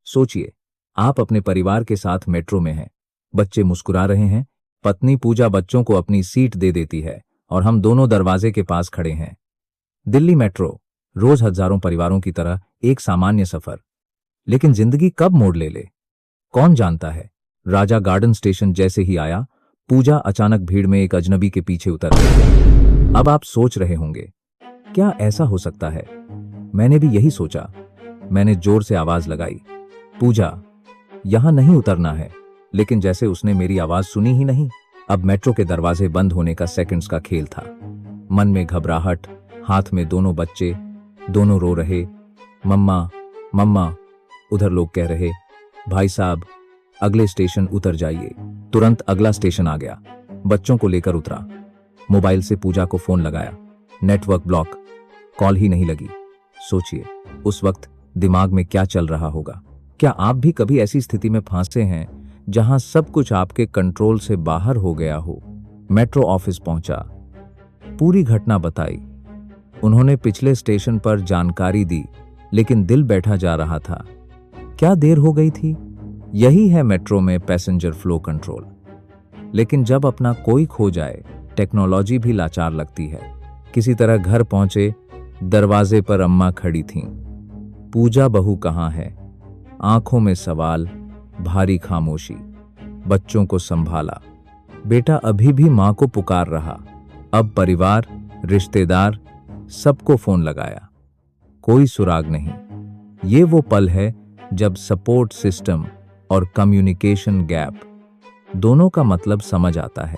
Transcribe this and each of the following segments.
सोचिए, आप अपने परिवार के साथ मेट्रो में हैं, बच्चे मुस्कुरा रहे हैं, पत्नी पूजा बच्चों को अपनी सीट दे देती है और हम दोनों दरवाजे के पास खड़े हैं। दिल्ली मेट्रो, रोज हजारों परिवारों की तरह एक सामान्य सफर। लेकिन जिंदगी कब मोड़ ले ले, कौन जानता है। राजा गार्डन स्टेशन जैसे ही आया, पूजा अचानक भीड़ में एक अजनबी के पीछे उतर गई। अब आप सोच रहे होंगे, क्या ऐसा हो सकता है? मैंने भी यही सोचा। मैंने जोर से आवाज लगाई, पूजा, यहां नहीं उतरना है। लेकिन जैसे उसने मेरी आवाज सुनी ही नहीं। अब मेट्रो के दरवाजे बंद होने का सेकंड्स का खेल था। मन में घबराहट, हाथ में दोनों बच्चे, दोनों रो रहे, मम्मा मम्मा। उधर लोग कह रहे, भाई साहब अगले स्टेशन उतर जाइए। तुरंत अगला स्टेशन आ गया। बच्चों को लेकर उतरा। मोबाइल से पूजा को फोन लगाया, नेटवर्क ब्लॉक, कॉल ही नहीं लगी। सोचिए उस वक्त दिमाग में क्या चल रहा होगा। क्या आप भी कभी ऐसी स्थिति में फंसे हैं जहां सब कुछ आपके कंट्रोल से बाहर हो गया हो? मेट्रो ऑफिस पहुंचा, पूरी घटना बताई। उन्होंने पिछले स्टेशन पर जानकारी दी, लेकिन दिल बैठा जा रहा था। क्या देर हो गई थी? यही है मेट्रो में पैसेंजर फ्लो कंट्रोल। लेकिन जब अपना कोई खो जाए, टेक्नोलॉजी भी लाचार लगती है। किसी तरह घर पहुंचे, दरवाजे पर अम्मा खड़ी थीं। पूजा बहू कहाँ है? आंखों में सवाल, भारी खामोशी। बच्चों को संभाला। बेटा अभी भी मां को पुकार रहा। अब परिवार, रिश्तेदार, सबको फोन लगाया, कोई सुराग नहीं। ये वो पल है जब सपोर्ट सिस्टम और कम्युनिकेशन गैप, दोनों का मतलब समझ आता है।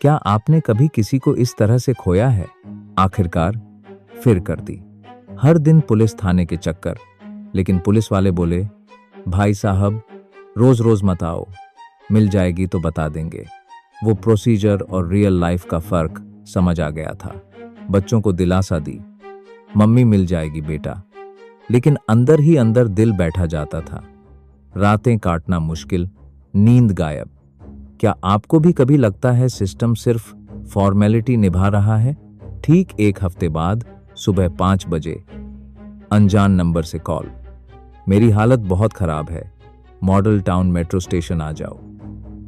क्या आपने कभी किसी को इस तरह से खोया है? आखिरकार फिर कर दी। हर दिन पुलिस थाने के चक्कर। लेकिन पुलिस वाले बोले, भाई साहब रोज रोज मत आओ, मिल जाएगी तो बता देंगे। वो प्रोसीजर और रियल लाइफ का फर्क समझ आ गया था। बच्चों को दिलासा दी, मम्मी मिल जाएगी बेटा। लेकिन अंदर ही अंदर दिल बैठा जाता था। रातें काटना मुश्किल, नींद गायब। क्या आपको भी कभी लगता है सिस्टम सिर्फ फॉर्मेलिटी निभा रहा है? ठीक एक हफ्ते बाद सुबह 5 बजे अनजान नंबर से कॉल, मेरी हालत बहुत खराब है, मॉडल टाउन मेट्रो स्टेशन आ जाओ।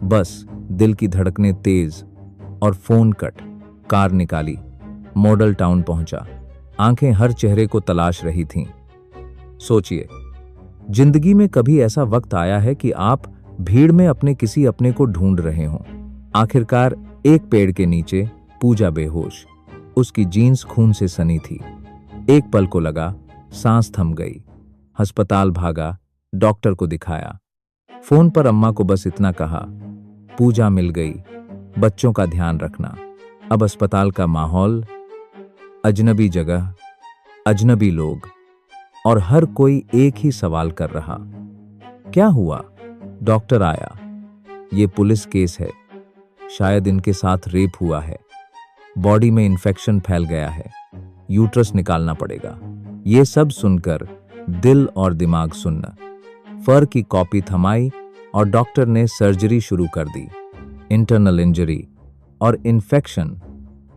बस दिल की धड़कनें तेज और फोन कट। कार निकाली, मॉडल टाउन पहुंचा। आंखें हर चेहरे को तलाश रही थीं। सोचिए, जिंदगी में कभी ऐसा वक्त आया है कि आप भीड़ में अपने किसी अपने को ढूंढ रहे हों? आखिरकार एक पेड़ के नीचे पूजा बेहोश, उसकी जीन्स खून से सनी थी। एक पल को लगा सांस थम गई। अस्पताल भागा, डॉक्टर को दिखाया। फोन पर अम्मा को बस इतना कहा, पूजा मिल गई, बच्चों का ध्यान रखना। अब अस्पताल का माहौल, अजनबी जगह, अजनबी लोग, और हर कोई एक ही सवाल कर रहा, क्या हुआ? डॉक्टर आया, ये पुलिस केस है, शायद इनके साथ रेप हुआ है, बॉडी में इन्फेक्शन फैल गया है, यूट्रस निकालना पड़ेगा। ये सब सुनकर दिल और दिमाग सुन्न। फर की कॉपी थमाई और डॉक्टर ने सर्जरी शुरू कर दी। इंटरनल इंजरी और इन्फेक्शन,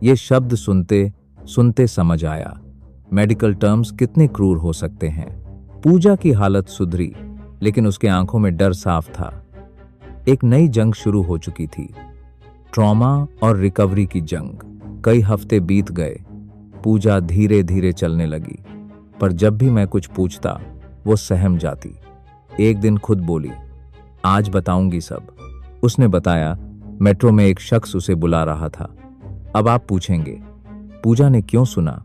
ये शब्द सुनते सुनते समझ आया मेडिकल टर्म्स कितने क्रूर हो सकते हैं। पूजा की हालत सुधरी, लेकिन उसके आंखों में डर साफ था। एक नई जंग शुरू हो चुकी थी, ट्रॉमा और रिकवरी की जंग। कई हफ्ते बीत गए, पूजा धीरे धीरे चलने लगी, पर जब भी मैं कुछ पूछता वो सहम जाती। एक दिन खुद बोली, आज बताऊंगी सब। उसने बताया, मेट्रो में एक शख्स उसे बुला रहा था। अब आप पूछेंगे, पूजा ने क्यों सुना?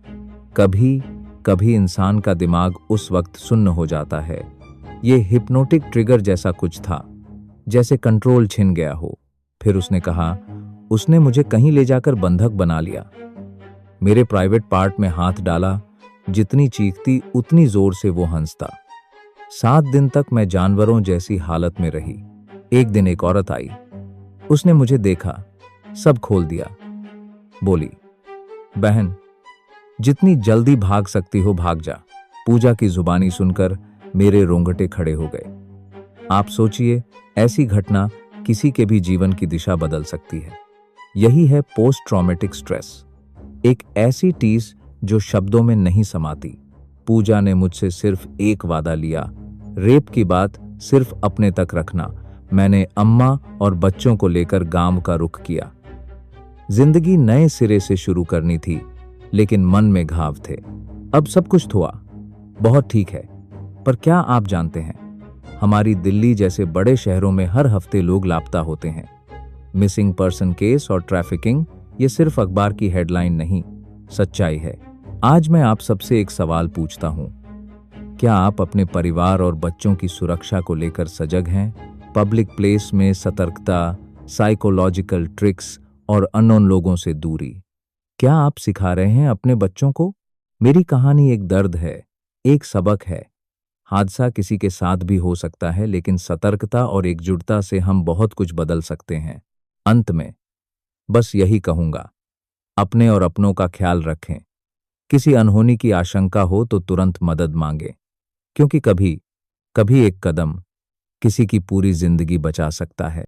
कभी कभी इंसान का दिमाग उस वक्त सुन्न हो जाता है। ये हिप्नोटिक ट्रिगर जैसा कुछ था, जैसे कंट्रोल छिन गया हो। फिर उसने कहा, उसने मुझे कहीं ले जाकर बंधक बना लिया, मेरे प्राइवेट पार्ट में हाथ डाला, जितनी चीखती उतनी जोर से वो हंसता। 7 दिन तक मैं जानवरों जैसी हालत में रही। एक दिन एक औरत आई, उसने मुझे देखा, सब खोल दिया। बोली, बहन जितनी जल्दी भाग सकती हो भाग जा। पूजा की जुबानी सुनकर मेरे रोंगटे खड़े हो गए। आप सोचिए, ऐसी घटना किसी के भी जीवन की दिशा बदल सकती है। यही है पोस्ट ट्रॉमेटिक स्ट्रेस, एक ऐसी टीस जो शब्दों में नहीं समाती। पूजा ने मुझसे सिर्फ एक वादा लिया, रेप की बात सिर्फ अपने तक रखना। मैंने अम्मा और बच्चों को लेकर गांव का रुख किया। जिंदगी नए सिरे से शुरू करनी थी, लेकिन मन में घाव थे। अब सब कुछ हुआ, बहुत ठीक है। पर क्या आप जानते हैं, हमारी दिल्ली जैसे बड़े शहरों में हर हफ्ते लोग लापता होते हैं। मिसिंग पर्सन केस और ट्रैफिकिंग ये सिर्फ अखबार की हेडलाइन नहीं, सच्चाई है। आज मैं आप सबसे एक सवाल पूछता हूं, क्या आप अपने परिवार और बच्चों की सुरक्षा को लेकर सजग हैं? पब्लिक प्लेस में सतर्कता, साइकोलॉजिकल ट्रिक्स और अननोन लोगों से दूरी। क्या आप सिखा रहे हैं अपने बच्चों को? मेरी कहानी एक दर्द है, एक सबक है। हादसा किसी के साथ भी हो सकता है, लेकिन सतर्कता और एकजुटता से हम बहुत कुछ बदल सकते हैं। अंत में बस यही कहूंगा, अपने और अपनों का ख्याल रखें। किसी अनहोनी की आशंका हो तो तुरंत मदद मांगें, क्योंकि कभी कभी एक कदम किसी की पूरी जिंदगी बचा सकता है।